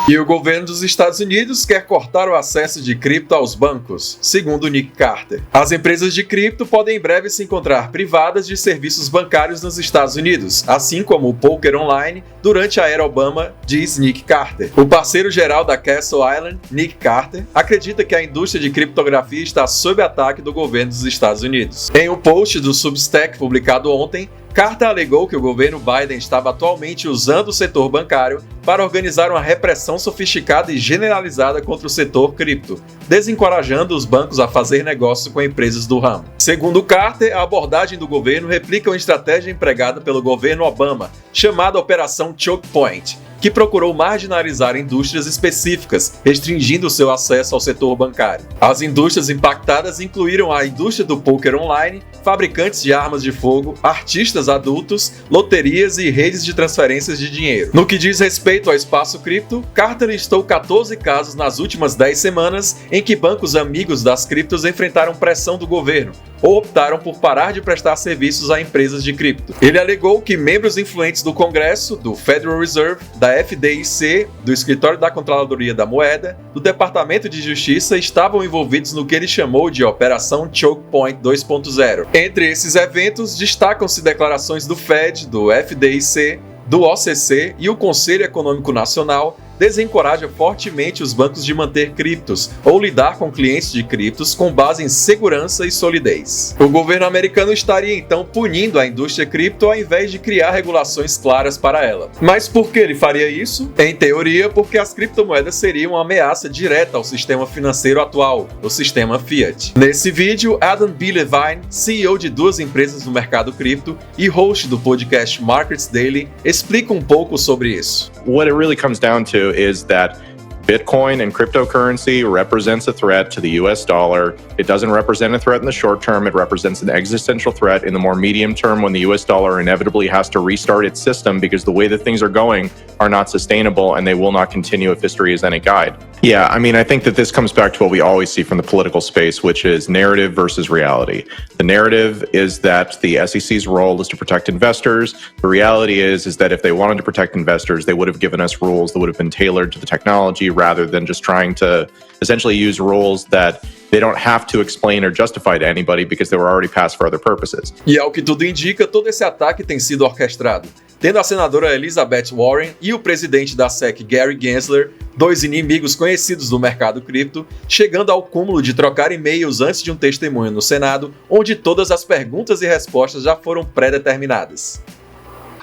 E o governo dos Estados Unidos quer cortar o acesso de cripto aos bancos, segundo Nic Carter. As empresas de cripto podem em breve se encontrar privadas de serviços bancários nos Estados Unidos, assim como o poker online durante a era Obama, diz Nic Carter. O parceiro-geral da Castle Island, Nic Carter, acredita que a indústria de criptografia está sob ataque do governo dos Estados Unidos. Em um post do Substack publicado ontem, Carter alegou que o governo Biden estava atualmente usando o setor bancário para organizar uma repressão sofisticada e generalizada contra o setor cripto, desencorajando os bancos a fazer negócio com empresas do ramo. Segundo Carter, a abordagem do governo replica uma estratégia empregada pelo governo Obama, chamada Operação Choke Point, que procurou marginalizar indústrias específicas, restringindo seu acesso ao setor bancário. As indústrias impactadas incluíram a indústria do poker online, fabricantes de armas de fogo, artistas adultos, loterias e redes de transferências de dinheiro. No que diz respeito ao espaço cripto, Carter listou 14 casos nas últimas 10 semanas em que bancos amigos das criptos enfrentaram pressão do governo ou optaram por parar de prestar serviços a empresas de cripto. Ele alegou que membros influentes do Congresso, do Federal Reserve, da FDIC, do Escritório da Controladoria da Moeda, do Departamento de Justiça estavam envolvidos no que ele chamou de Operação Choke Point 2.0. Entre esses eventos, destacam-se declarações do Fed, do FDIC, do OCC e o Conselho Econômico Nacional desencoraja fortemente os bancos de manter criptos ou lidar com clientes de criptos com base em segurança e solidez. O governo americano estaria então punindo a indústria cripto ao invés de criar regulações claras para ela. Mas por que ele faria isso? Em teoria, porque as criptomoedas seriam uma ameaça direta ao sistema financeiro atual, o sistema Fiat. Nesse vídeo, Adan B Levine, CEO de 2 empresas no mercado cripto e host do podcast Markets Daily, explica um pouco sobre isso. What it really comes down to is that Bitcoin and cryptocurrency represents a threat to the US dollar. It doesn't represent a threat in the short term. It represents an existential threat in the more medium term when the US dollar inevitably has to restart its system because the way that things are going are not sustainable and they will not continue if history is any guide. Yeah, I mean, I think that this comes back to what we always see from the political space, which is narrative versus reality. The narrative is that the SEC's role is to protect investors. The reality is that if they wanted to protect investors, they would have given us rules that would have been tailored to the technology rather than just trying to essentially use rules that they don't have to explain or justify to anybody because they were already passed for other purposes. E ao que tudo indica, todo esse ataque tem sido orquestrado, tendo a senadora Elizabeth Warren e o presidente da SEC Gary Gensler, 2 inimigos conhecidos do mercado cripto, chegando ao cúmulo de trocar e-mails antes de um testemunho no Senado, onde todas as perguntas e respostas já foram pré-determinadas.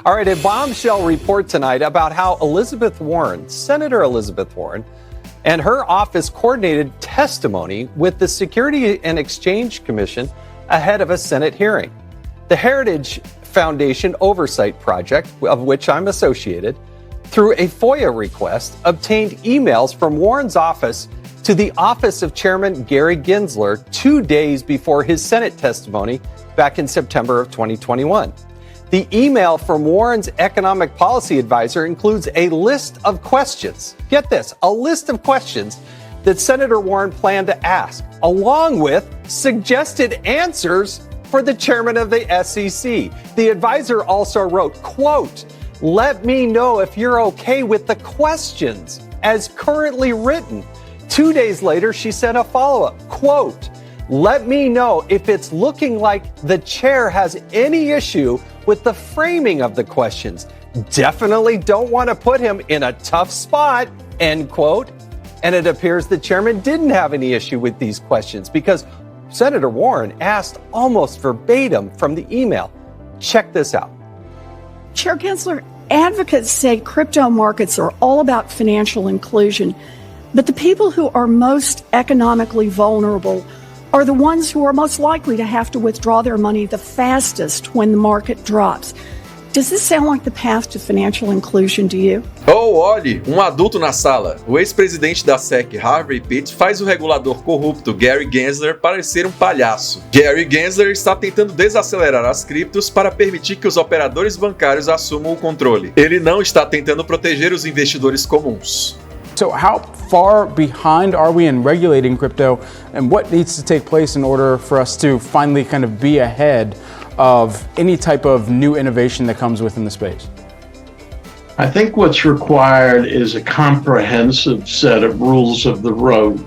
All right, a bombshell report tonight about how Elizabeth Warren, Senator Elizabeth Warren, and her office coordinated testimony with the Security and Exchange Commission ahead of a Senate hearing. The Heritage Foundation Oversight Project, of which I'm associated, through a FOIA request, obtained emails from Warren's office to the office of Chairman Gary Gensler 2 days before his Senate testimony back in September of 2021. The email from Warren's economic policy advisor includes a list of questions. Get this, a list of questions that Senator Warren planned to ask, along with suggested answers for the chairman of the SEC. The advisor also wrote, quote, "Let me know if you're okay with the questions as currently written." 2 days later, she sent a follow-up, quote, "Let me know if it's looking like the chair has any issue with the framing of the questions. Definitely don't want to put him in a tough spot," end quote. And it appears the chairman didn't have any issue with these questions because Senator Warren asked almost verbatim from the email. Check this out. Chair Gensler, advocates say crypto markets are all about financial inclusion, but the people who are most economically vulnerable are the ones who are most likely to have to withdraw their money the fastest when the market drops. Does this sound like the path to financial inclusion to you? Oh, olhe, um adulto na sala. O ex-presidente da SEC, Harvey Pitt, faz o regulador corrupto Gary Gensler parecer um palhaço. Gary Gensler está tentando desacelerar as criptos para permitir que os operadores bancários assumam o controle. Ele não está tentando proteger os investidores comuns. So how far behind are we in regulating crypto, and what needs to take place in order for us to finally kind of be ahead of any type of new innovation that comes within the space? I think what's required is a comprehensive set of rules of the road.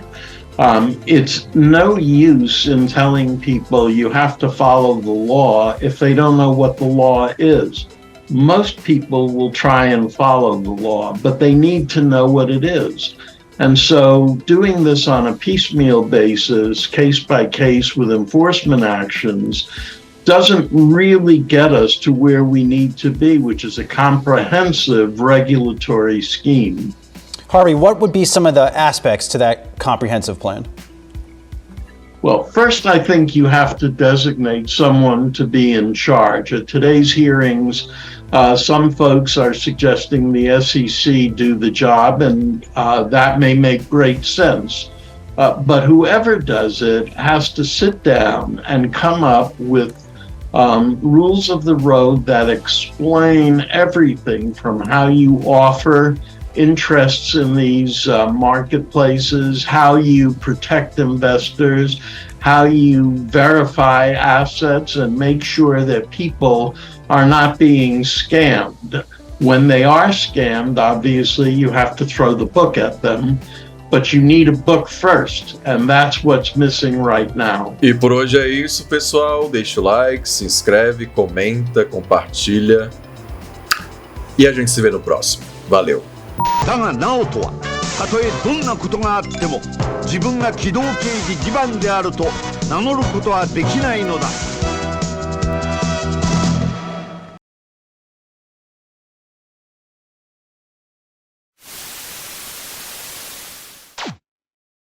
It's no use in telling people you have to follow the law if they don't know what the law is. Most people will try and follow the law, but they need to know what it is. And so doing this on a piecemeal basis, case by case with enforcement actions, doesn't really get us to where we need to be, which is a comprehensive regulatory scheme. Harvey, what would be some of the aspects to that comprehensive plan? Well, first, I think you have to designate someone to be in charge. At today's hearings, some folks are suggesting the SEC do the job, and that may make great sense. But whoever does it has to sit down and come up with rules of the road that explain everything from how you offer interests in these marketplaces, how you protect investors, how you verify assets and make sure that people are not being scammed. When they are scammed, obviously you have to throw the book at them. But you need a book first, and that's what's missing right now. E por hoje é isso, pessoal. Deixa o like, se inscreve, comenta, compartilha. E a gente se vê no próximo. Valeu! だがなおとはたとえどんなことがあっても自分が機動刑事地盤であると名乗ることはできないのだ。